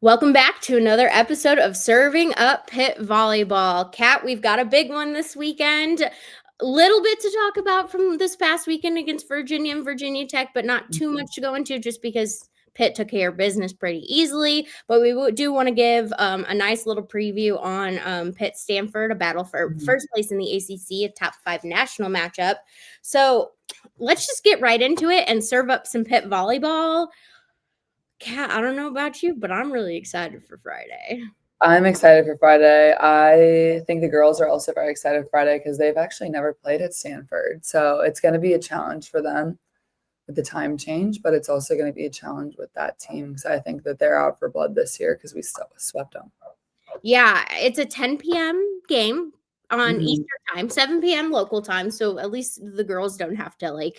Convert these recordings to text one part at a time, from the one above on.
Welcome back to another episode of Serving Up Pitt Volleyball. Kat, we've got a big one this weekend. A little bit to talk about from this past weekend against Virginia and Virginia Tech, but not too much to go into just because Pitt took care of business pretty easily. But we do want to give a nice little preview on Pitt Stanford, a battle for first place in the ACC, a top 5 national matchup. So let's just get right into it and serve up some Pitt volleyball. Kat, I don't know about you, but I'm really excited for Friday. I'm excited for Friday. I think the girls are also very excited for Friday because they've actually never played at Stanford. So it's going to be a challenge for them with the time change, but it's also going to be a challenge with that team because I think that they're out for blood this year because we swept them. Yeah, it's a 10 p.m. game on Eastern time, 7 p.m. local time. So at least the girls don't have to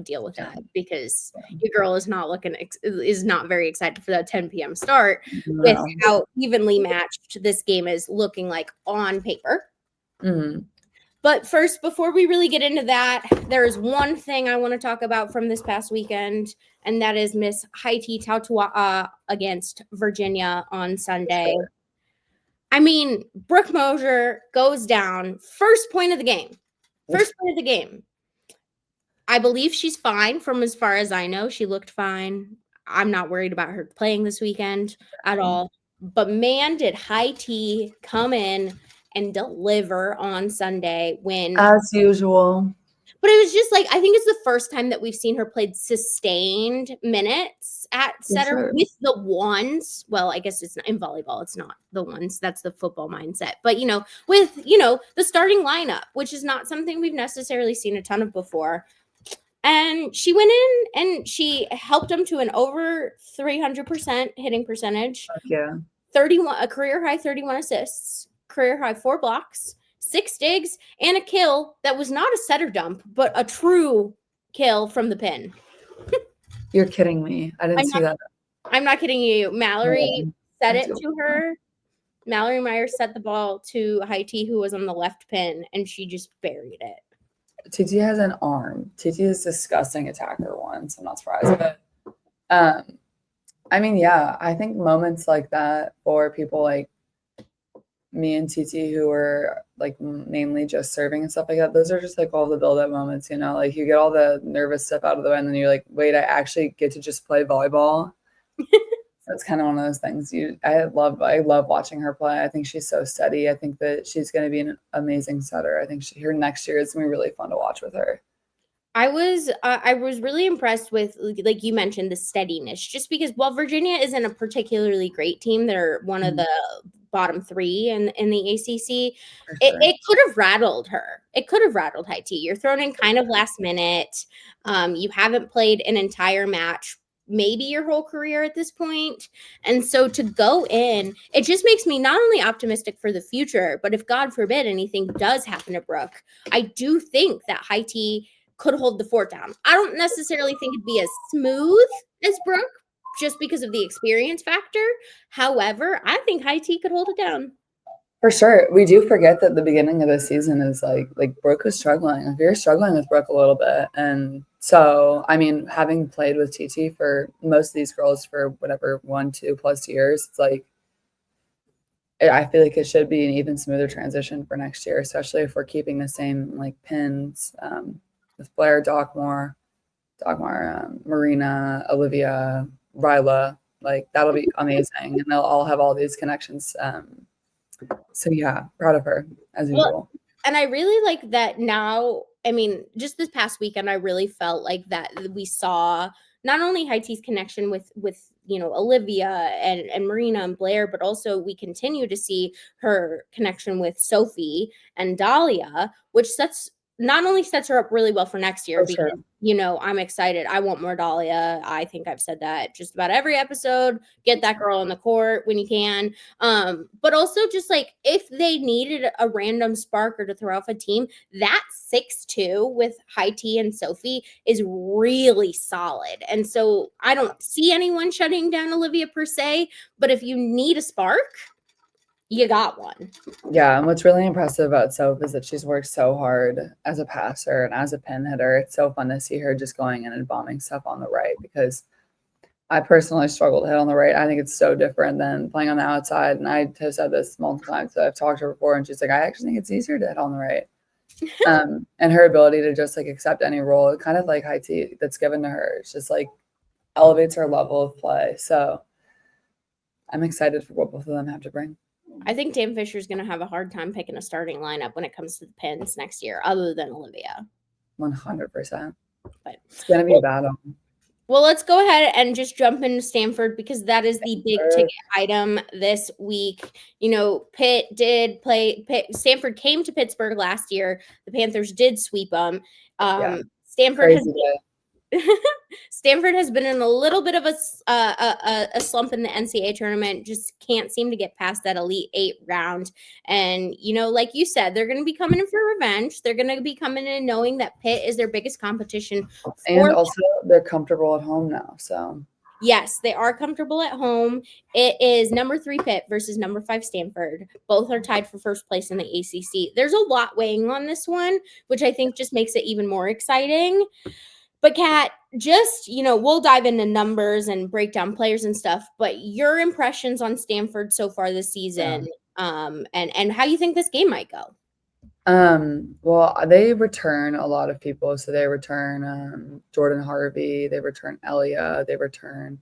deal with that because your girl is not very excited for that 10 p.m. start with how evenly matched this game is looking like on paper. But first, before we really get into that, there is one thing I want to talk about from this past weekend, and that is Miss Haiti Tautua against Virginia on Sunday. I mean, Brooke Mosier goes down. First point of the game. I believe she's fine from as far as I know. She looked fine. I'm not worried about her playing this weekend at all. But man, did Haiti come in and deliver on Sunday when... As usual. But it was just I think it's the first time that we've seen her played sustained minutes at setter with the ones. Well, I guess it's not in volleyball. It's not the ones. That's the football mindset. But, with, the starting lineup, which is not something we've necessarily seen a ton of before. And she went in and she helped them to an over 300% hitting percentage. Yeah. A career high 31 assists, career high 4 blocks, 6 digs, and a kill that was not a setter dump, but a true kill from the pin. You're kidding me. I didn't see that. I'm not kidding you. Mallory set it to her. Mallory Myers set the ball to Haiti, who was on the left pin, and she just buried it. TT has an arm. TT is disgusting attacker once. I'm not surprised. But I mean, yeah, I think moments like that for people like me and TT who are mainly just serving and stuff like that, those are just all the build-up moments, you get all the nervous stuff out of the way and then you're like, wait, I actually get to just play volleyball. That's kind of one of those things. I love watching her play. I think she's so steady. I think that she's going to be an amazing setter. I think her next year is going to be really fun to watch with her. I was really impressed with, like you mentioned, the steadiness, just because while Virginia isn't a particularly great team, they're one of the bottom 3 in the ACC. It could have rattled her. It could have rattled Haiti. You're thrown in kind of last minute. You haven't played an entire match, maybe your whole career at this point. And so to go in, it just makes me not only optimistic for the future, but if God forbid anything does happen to Brooke, I do think that Haiti could hold the fort down. I don't necessarily think it'd be as smooth as Brooke just because of the experience factor. However, I think Haiti could hold it down. For sure. We do forget that the beginning of the season is like Brooke was struggling. We were struggling with Brooke a little bit. And so, I mean, having played with TT for most of these girls for whatever, 1-2+ years, it's I feel like it should be an even smoother transition for next year, especially if we're keeping the same pins with Blair, Dagmar, Marina, Olivia, Ryla. That'll be amazing. And they'll all have all these connections. So yeah, proud of her as usual. And I really like that now. I mean, just this past weekend, I really felt like that we saw not only Haiti's connection with Olivia and Marina and Blair, but also we continue to see her connection with Sophie and Dahlia, which not only sets her up really well for next year, because, I'm excited. I want more Dahlia. I think I've said that just about every episode. Get that girl on the court when you can. But also just if they needed a random spark or to throw off a team, that 6-2 with Haiti and Sophie is really solid. And so I don't see anyone shutting down Olivia per se, but if you need a spark, you got one. Yeah, and what's really impressive about Soph is that she's worked so hard as a passer and as a pin hitter. It's so fun to see her just going in and bombing stuff on the right because I personally struggle to hit on the right. I think it's so different than playing on the outside. And I have said this multiple times. So I've talked to her before, and she's like, I actually think it's easier to hit on the right. And her ability to just like accept any role, kind of like Haiti that's given to her, it's just like elevates her level of play. So I'm excited for what both of them have to bring. I think Dan Fisher's going to have a hard time picking a starting lineup when it comes to the Pins next year, other than Olivia. 100%. But it's going to be a battle. Well, let's go ahead and just jump into Stanford because that is the big ticket item this week. Pitt did play. Stanford came to Pittsburgh last year. The Panthers did sweep them. Stanford has been in a little bit of a slump in the NCAA tournament. Just can't seem to get past that Elite Eight round. And like you said, they're going to be coming in for revenge. They're going to be coming in knowing that Pitt is their biggest competition. And also, they're comfortable at home now. So yes, they are comfortable at home. It is number 3 Pitt versus number 5 Stanford. Both are tied for first place in the ACC. There's a lot weighing on this one, which I think just makes it even more exciting. But Kat, just, we'll dive into numbers and break down players and stuff, but your impressions on Stanford so far this season, and how you think this game might go. Well, they return a lot of people. So they return Jordan Harvey, they return Elia, they return,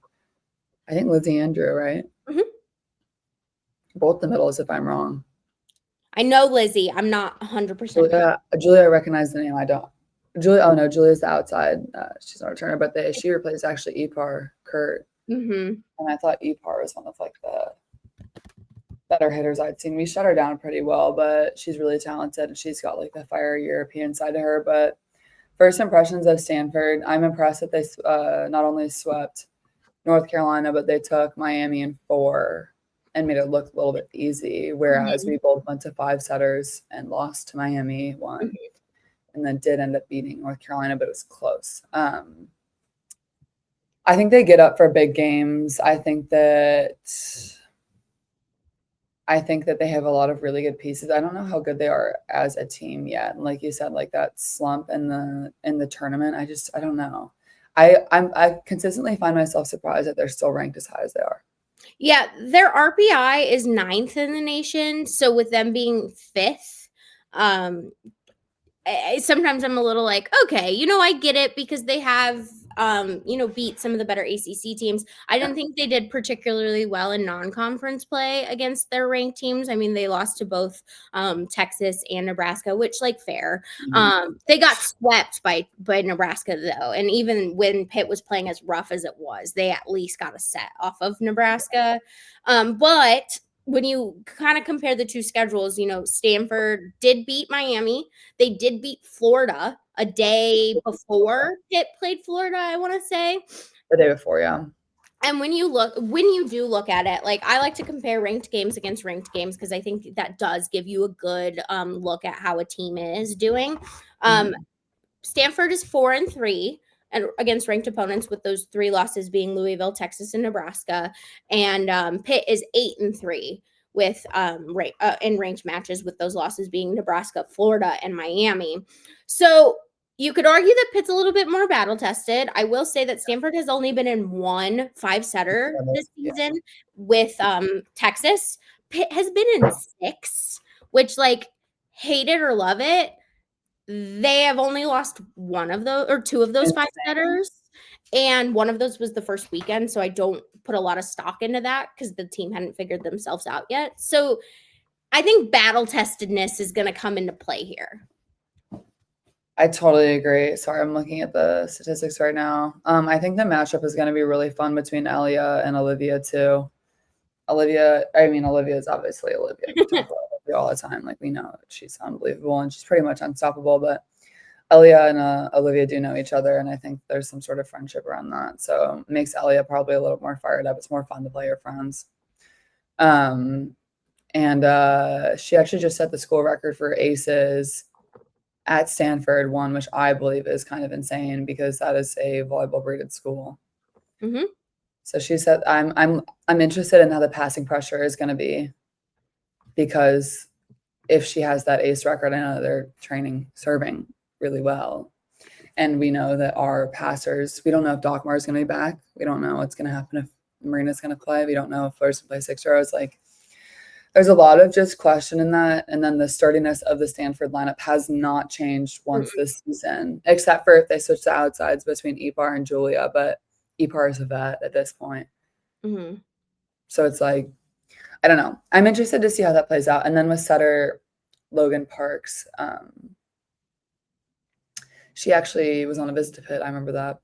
I think, Lizzie Andrew, right? Mm-hmm. Both the middles, if I'm wrong. I know Lizzie. I'm not 100%. Julia, I recognize the name. I don't. Julia's the outside. She's not a returner, but she replaced actually Epar Kurt. Mm-hmm. And I thought Epar was one of like the better hitters I'd seen. We shut her down pretty well, but she's really talented and she's got like the fire European side to her. But first impressions of Stanford, I'm impressed that they not only swept North Carolina, but they took Miami in 4 and made it look a little bit easy. Whereas we both went to 5 setters and lost to Miami 1. Mm-hmm. And then did end up beating North Carolina, but it was close. I think they get up for big games. I think that they have a lot of really good pieces. I don't know how good they are as a team yet. And like you said, like that slump in the tournament, I don't know. I consistently find myself surprised that they're still ranked as high as they are. Yeah, their RPI is 9th in the nation. So with them being 5th, sometimes I'm a little like, okay, I get it because they have, beat some of the better ACC teams. I didn't think they did particularly well in non-conference play against their ranked teams. I mean, they lost to both Texas and Nebraska, which, like, fair. Mm-hmm. They got swept by Nebraska, though. And even when Pitt was playing as rough as it was, they at least got a set off of Nebraska. But when you kind of compare the two schedules, Stanford did beat Miami. They did beat Florida a day before Pitt played Florida, I want to say. The day before, yeah. And when you do look at it, like, I like to compare ranked games against ranked games because I think that does give you a good look at how a team is doing. Stanford is 4-3. And against ranked opponents, with those 3 losses being Louisville, Texas, and Nebraska. And Pitt is 8-3 with in ranked matches, with those losses being Nebraska, Florida, and Miami. So you could argue that Pitt's a little bit more battle tested. I will say that Stanford has only been in 1 5-setter this season with Texas. Pitt has been in 6, which, like, hate it or love it, they have only lost 1 of those or 2 of those 5-setters, and one of those was the first weekend, so I don't put a lot of stock into that because the team hadn't figured themselves out yet. So I think battle testedness is going to come into play here. I totally agree. Sorry, I'm looking at the statistics right now. I think the matchup is going to be really fun between Elia and Olivia too. Olivia is obviously Olivia. We talk about Olivia all the time. Like, we know she's unbelievable and she's pretty much unstoppable. But Elia and Olivia do know each other, and I think there's some sort of friendship around that. So it makes Elia probably a little more fired up. It's more fun to play her friends. And she actually just set the school record for aces at Stanford, one which I believe is kind of insane because that is a volleyball breeded school. Mm-hmm. So she said, I'm interested in how the passing pressure is going to be, because if she has that ace record, I know they're training serving really well. And we know that our passers, we don't know if Dockmar is going to be back. We don't know what's going to happen if Marina's going to play. We don't know if Flores can play 6 rows. Like, there's a lot of just question in that. And then the sturdiness of the Stanford lineup has not changed once this season, except for if they switch the outsides between Ipar and Julia. But Ipar is a vet at this point. Mm-hmm. So it's like, I don't know. I'm interested to see how that plays out. And then with setter Logan Parks, she actually was on a visit to Pitt. I remember that.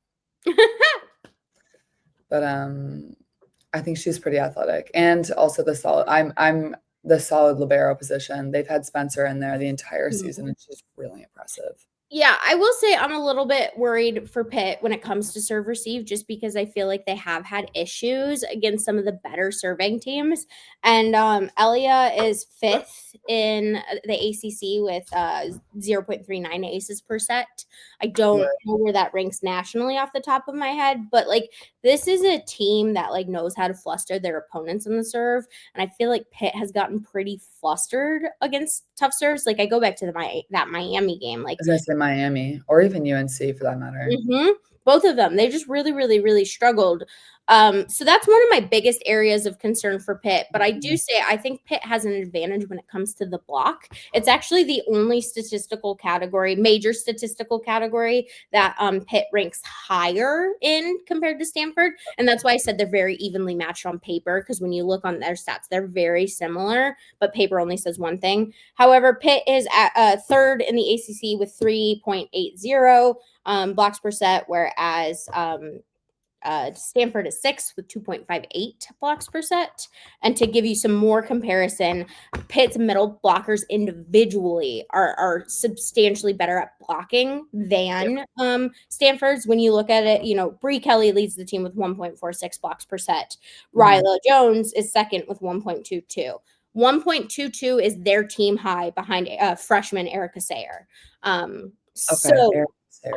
But I think she's pretty athletic, and also the solid. I'm the solid libero position. They've had Spencer in there the entire season, and she's really impressive. Yeah, I will say I'm a little bit worried for Pitt when it comes to serve receive, just because I feel like they have had issues against some of the better serving teams. And Elia is 5th in the ACC with 0.39 aces per set. I don't know where that ranks nationally off the top of my head, but like this is a team that like knows how to fluster their opponents in the serve. And I feel like Pitt has gotten pretty flustered against tough serves. Like I go back to that Miami game. Like I was gonna say Miami or even UNC for that matter. Both of them. They just really, really, really struggled. So that's one of my biggest areas of concern for Pitt. But I do say I think Pitt has an advantage when it comes to the block. It's actually the only major statistical category that Pitt ranks higher in compared to Stanford. And that's why I said they're very evenly matched on paper, because when you look on their stats, they're very similar, but paper only says one thing. However, Pitt is at 3rd in the ACC with 3.80 blocks per set, whereas Stanford is 6th with 2.58 blocks per set. And to give you some more comparison, Pitt's middle blockers individually are substantially better at blocking than Stanford's. When you look at it, Bree Kelly leads the team with 1.46 blocks per set. Ryla Jones is 2nd with 1.22. 1.22 is their team high behind freshman Erica Sayer. Erica Sayer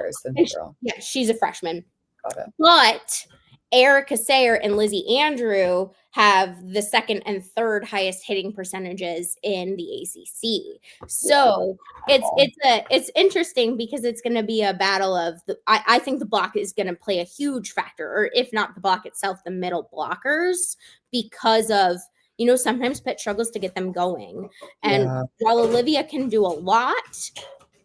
is the girl. Yeah, she's a freshman. Got it. But Erica Sayer and Lizzie Andrew have the 2nd and 3rd highest hitting percentages in the ACC. So it's interesting because it's going to be a battle of I think the block is going to play a huge factor, or if not the block itself, the middle blockers, because of sometimes Pitt struggles to get them going. And while Olivia can do a lot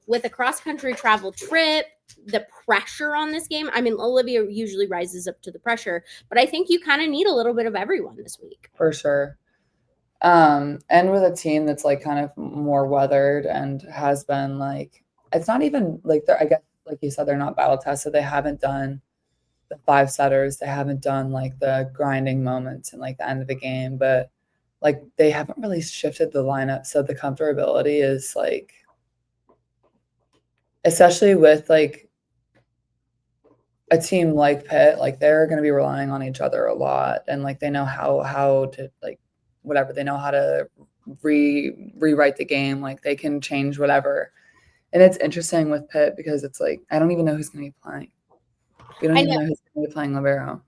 with a cross-country travel trip, the pressure on this game, I mean, Olivia usually rises up to the pressure, but I think you kind of need a little bit of everyone this week. For sure. And with a team that's like kind of more weathered and has been like, it's not even like, I guess, like you said, they're not battle tested. They haven't done the 5 setters. They haven't done like the grinding moments and like the end of the game, but like they haven't really shifted the lineup. So the comfortability is like, especially with like a team like Pitt, like they're going to be relying on each other a lot, and like they know how to like whatever, they know how to rewrite the game, like they can change whatever. And it's interesting with Pitt because it's like I don't even know who's going to be playing. We don't even know who's going to be playing libero.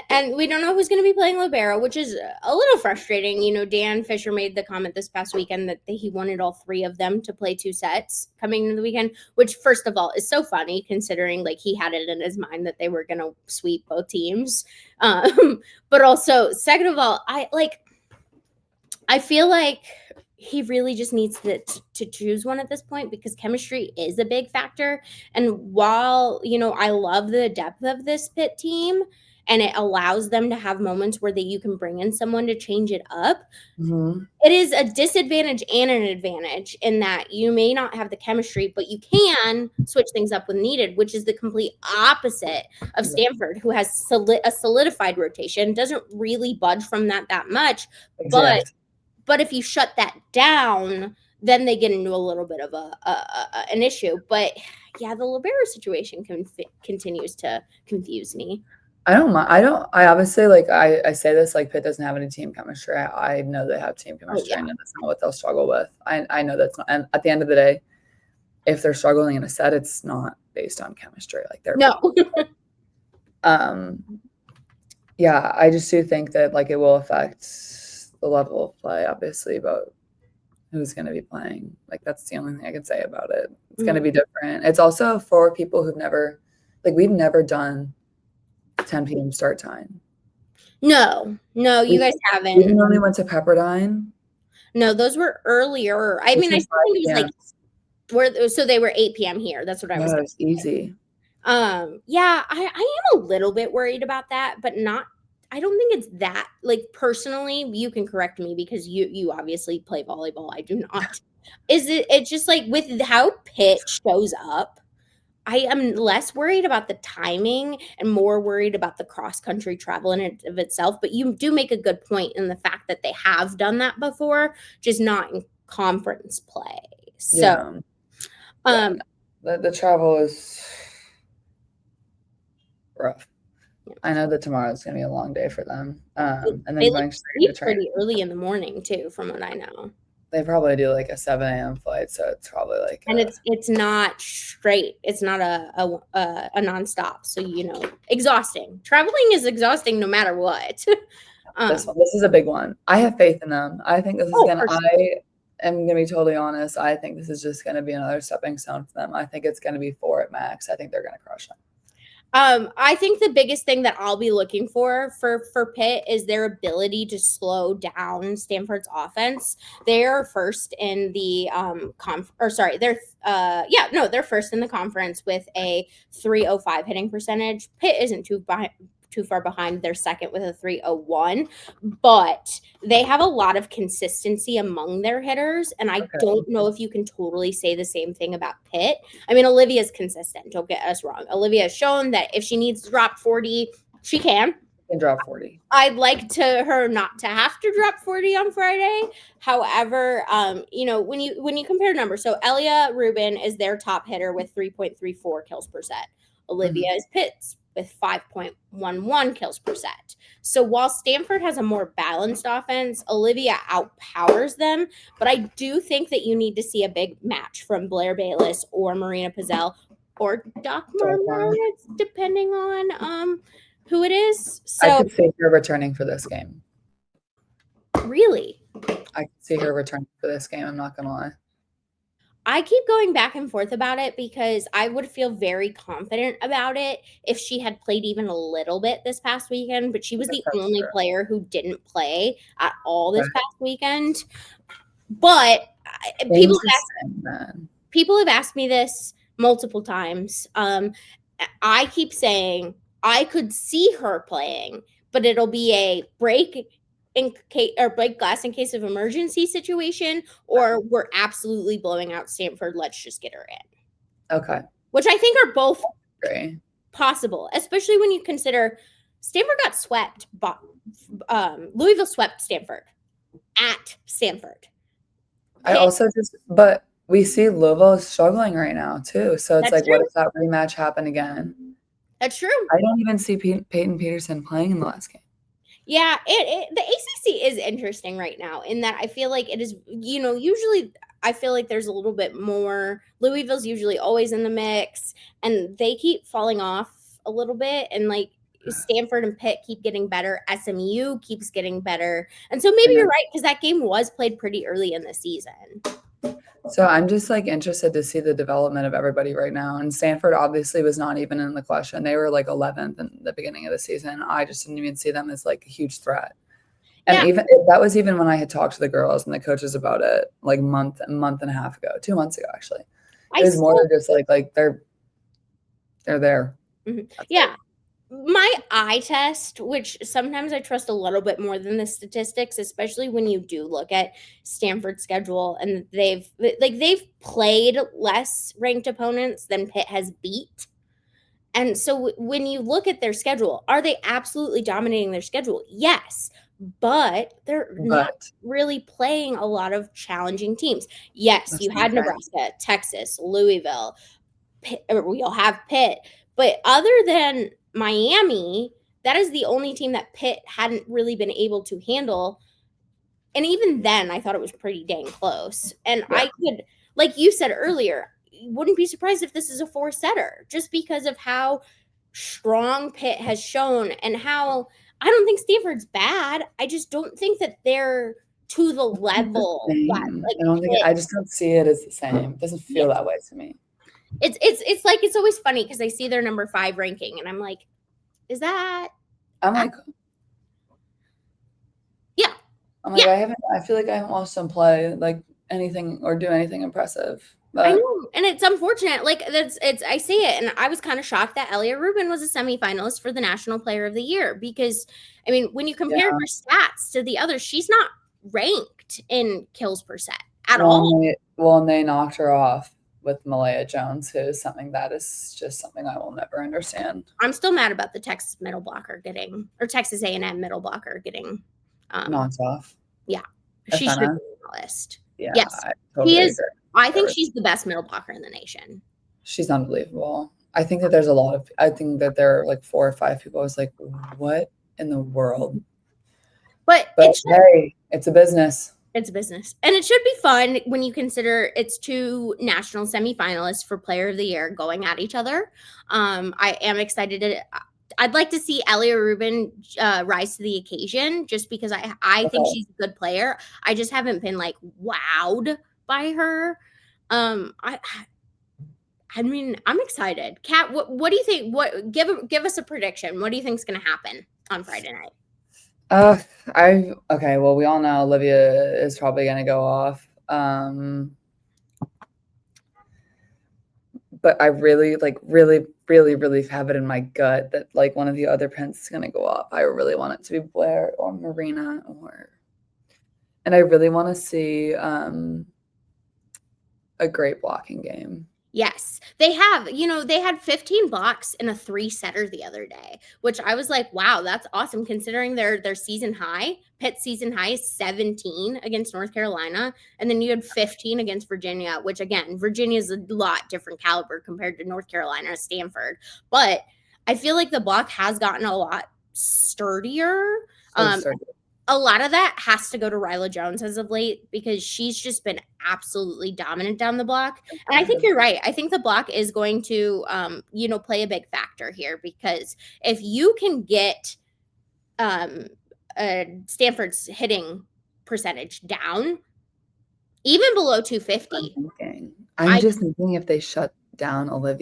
And we don't know who's going to be playing libero, which is a little frustrating. Dan Fisher made the comment this past weekend that he wanted all 3 of them to play 2 sets coming into the weekend, which first of all is so funny considering like he had it in his mind that they were going to sweep both teams. But also, second of all, I feel like he really just needs to choose one at this point, because chemistry is a big factor. And while, I love the depth of this Pitt team, and it allows them to have moments where you can bring in someone to change it up. It is a disadvantage and an advantage in that you may not have the chemistry, but you can switch things up when needed, which is the complete opposite of Stanford, who has a solidified rotation, doesn't really budge from that much. Exactly. But if you shut that down, then they get into a little bit of an issue. But yeah, the libero situation continues to confuse me. I don't mind. I obviously like I say this like Pitt doesn't have any team chemistry. I know they have team chemistry. I know that's not what they'll struggle with. I know that's not. And at the end of the day, if they're struggling in a set, it's not based on chemistry. Like they're yeah. I just do think that like it will affect the level of play, obviously, but who's going to be playing. Like, that's the only thing I can say about it. It's going to be different. It's also for people who've never, like, we've never done 10 p.m. start time. No, you guys haven't. We only went to Pepperdine. No, those were earlier. I mean, I still think it was like, so they were 8 p.m. here. That's what I was saying. Easy. Yeah, I am a little bit worried about that, but not, I don't think it's that, like, personally, you can correct me because you obviously play volleyball. I do not. It's just like with how Pitt shows up, I am less worried about the timing and more worried about the cross-country travel in it of itself. But you do make a good point in the fact that they have done that before, just not in conference play. So, the travel is rough. I know that tomorrow's going to be a long day for them. And then they going straight to training. Pretty early in the morning, too, from what I know. They probably do like a 7 a.m. flight, so it's probably like. And it's not straight. It's not a nonstop. So, exhausting. Traveling is exhausting no matter what. This is a big one. I have faith in them. I think this is I am gonna be totally honest. I think this is just gonna be another stepping stone for them. I think it's gonna be 4 at max. I think they're gonna crush them. I think the biggest thing that I'll be looking for Pitt is their ability to slow down Stanford's offense. They're first in the they're first in the conference with a 305 hitting percentage. Pitt isn't too far behind. They're second with a 301, but they have a lot of consistency among their hitters, and I don't know if you can totally say the same thing about Pitt. I mean, Olivia's consistent. Don't get us wrong. Olivia has shown that if she needs to drop 40, she can. Drop 40. I'd like her not to have to drop 40 on Friday. However, when you compare numbers, so Elia Rubin is their top hitter with 3.34 kills per set. Olivia is Pitt's with 5.11 kills per set. So while Stanford has a more balanced offense, Olivia outpowers them. But I do think that you need to see a big match from Blair Bayless or Marina Pizzell or Doc Martinez, depending on who it is. So I could see her returning for this game. Really? I could see her returning for this game. I'm not going to lie. I keep going back and forth about it because I would feel very confident about it if she had played even a little bit this past weekend, but she was the only player who didn't play at all this past weekend. But people have asked me this multiple times. I keep saying I could see her playing, but it'll be a break glass in case of emergency situation, or we're absolutely blowing out Stanford. Let's just get her in. Okay. Which I think are both possible, especially when you consider Stanford got swept. Louisville swept Stanford at Stanford. But we see Louisville is struggling right now too. So it's like, what if that rematch happen again? That's true. I don't even see Peyton Peterson playing in the last game. Yeah, the ACC is interesting right now in that I feel like it is, usually I feel like there's a little bit more. Louisville's usually always in the mix, and they keep falling off a little bit, and like Stanford and Pitt keep getting better. SMU keeps getting better. And so maybe you're right, because that game was played pretty early in the season. So I'm just like interested to see the development of everybody right now. And Stanford obviously was not even in the question. They were like 11th in the beginning of the season. I just didn't even see them as like a huge threat. And even that was even when I had talked to the girls and the coaches about it like a month and a half ago, 2 months ago, actually. It was more just like they're there. Mm-hmm. Yeah. My eye test, which sometimes I trust a little bit more than the statistics, especially when you do look at Stanford's schedule, and they've played less ranked opponents than Pitt has beat. And so when you look at their schedule, are they absolutely dominating their schedule? Yes, but they're not really playing a lot of challenging teams. Yes, you had Nebraska, Texas, Louisville, Pitt, you'll have Pitt, but other than Miami, that is the only team that Pitt hadn't really been able to handle. And even then, I thought it was pretty dang close. And I could, like you said earlier, wouldn't be surprised if this is a 4-setter just because of how strong Pitt has shown and how I don't think Stanford's bad. I just don't think that they're to the level that I don't think I just don't see it as the same. It doesn't feel that way to me. It's like it's always funny because I see their number 5 ranking and I'm like, is that? I'm like, yeah. I feel like I haven't watched them play like anything or do anything impressive. But I know, and it's unfortunate. Like I see it, and I was kind of shocked that Elia Rubin was a semifinalist for the National Player of the Year because, I mean, when you compare her stats to the others, she's not ranked in kills per set at all. And they knocked her off with Malaya Jones, who is something that is just something I will never understand. I'm still mad about the Texas middle blocker Texas A&M middle blocker getting knocked off. Yeah, she should be on the list. Yeah, yes, totally he is. Agree. I think she's the best middle blocker in the nation. She's unbelievable. I think that I think that there are like 4 or 5 people. I was like, what in the world? But hey, it's a business. It's a business. And it should be fun when you consider it's 2 national semifinalists for Player of the Year going at each other. I am excited. I'd like to see Elia Rubin rise to the occasion just because I think she's a good player. I just haven't been like wowed by her. I mean, I'm excited. Kat, what do you think? Give us a prediction. What do you think is going to happen on Friday night? Okay. Well, we all know Olivia is probably going to go off. But I really have it in my gut that like one of the other Prints is going to go off. I really want it to be Blair or Marina and I really want to see a great blocking game. Yes, they have. They had 15 blocks in a 3-setter the other day, which I was like, wow, that's awesome considering their season high. Pitt's season high is 17 against North Carolina, and then you had 15 against Virginia, which again, Virginia is a lot different caliber compared to North Carolina, Stanford. But I feel like the block has gotten a lot sturdier. A lot of that has to go to Ryla Jones as of late because she's just been absolutely dominant down the block. And I think you're right. I think the block is going to, play a big factor here because if you can get Stanford's hitting percentage down, even below 250. I'm just thinking if they shut down if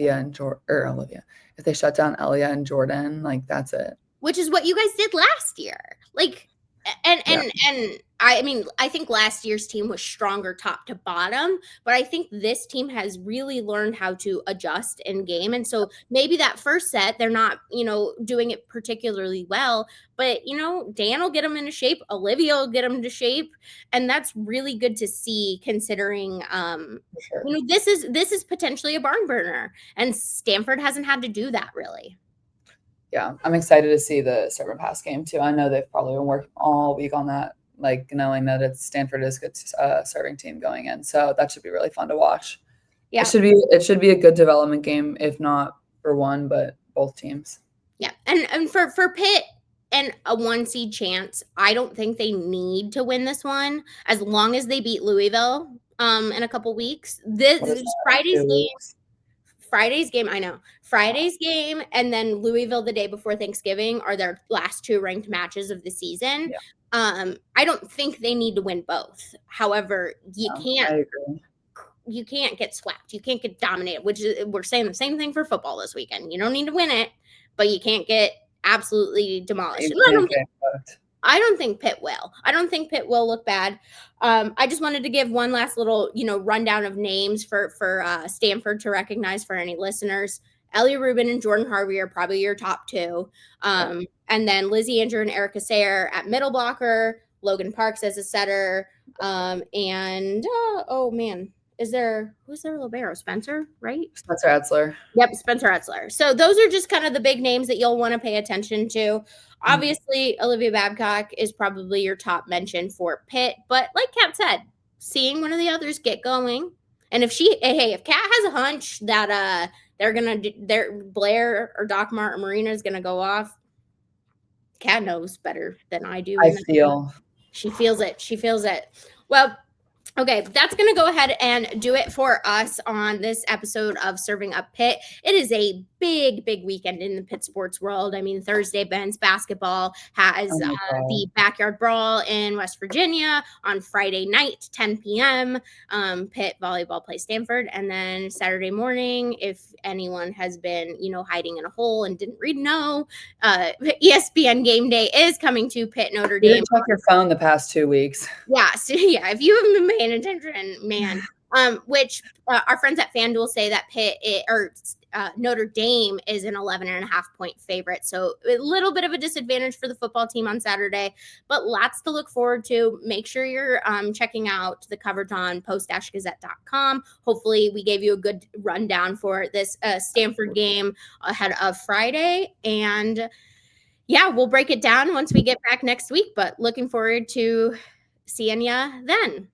they shut down Elia and Jordan, like that's it. Which is what you guys did last year. Like, and I mean, I think last year's team was stronger top to bottom, but I think this team has really learned how to adjust in game. And so maybe that first set, they're not, doing it particularly well, but, Dan will get them into shape. Olivia will get them into shape. And that's really good to see considering, this is potentially a barn burner and Stanford hasn't had to do that really. Yeah, I'm excited to see the serve and pass game too. I know they've probably been working all week on that, like knowing that it's Stanford is a good serving team going in. So that should be really fun to watch. Yeah, it should be a good development game, if not for one, but both teams. Yeah, and for Pitt and a 1 seed chance, I don't think they need to win this one as long as they beat Louisville in a couple weeks. This Friday's game. Friday's game and then Louisville the day before Thanksgiving are their last 2 ranked matches of the season. Yeah. I don't think they need to win both. However, you can't get swept. You can't get dominated, which is we're saying the same thing for football this weekend. You don't need to win it, but you can't get absolutely demolished. I don't think Pitt will. I don't think Pitt will look bad. I just wanted to give one last little, rundown of names for Stanford to recognize for any listeners. Elia Rubin and Jordan Harvey are probably your top 2. And then Lizzie Andrew and Erica Sayer at middle blocker, Logan Parks as a setter. Who's their libero? Spencer, right? Spencer Etzler. Yep, Spencer Etzler. So those are just kind of the big names that you'll want to pay attention to. Obviously, Olivia Babcock is probably your top mention for Pitt, but like Kat said, seeing one of the others get going, and if Kat has a hunch that Blair or Doc Mart or Marina is gonna go off, Kat knows better than I do. She feels it. She feels it. Well. Okay, that's going to go ahead and do it for us on this episode of Serving Up Pitt. It is a big weekend in the Pitt sports world. I mean, Thursday, men's basketball has the backyard brawl in West Virginia. On Friday night, 10 p.m., Pitt volleyball plays Stanford. And then Saturday morning, if anyone has been, hiding in a hole and didn't know, ESPN Game Day is coming to Pitt Notre Dame. You didn't check your phone the past 2 weeks. Yeah, so if you haven't been paying attention, man. Which our friends at FanDuel say that Notre Dame is an 11.5-point favorite. So a little bit of a disadvantage for the football team on Saturday, but lots to look forward to. Make sure you're checking out the coverage on post-gazette.com. Hopefully we gave you a good rundown for this Stanford game ahead of Friday. And yeah, we'll break it down once we get back next week, but looking forward to seeing ya then.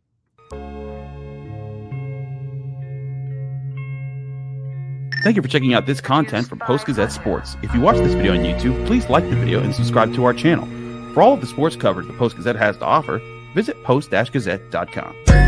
Thank you for checking out this content from Post-Gazette Sports. If you watch this video on YouTube, please like the video and subscribe to our channel. For all of the sports coverage the Post-Gazette has to offer, visit post-gazette.com.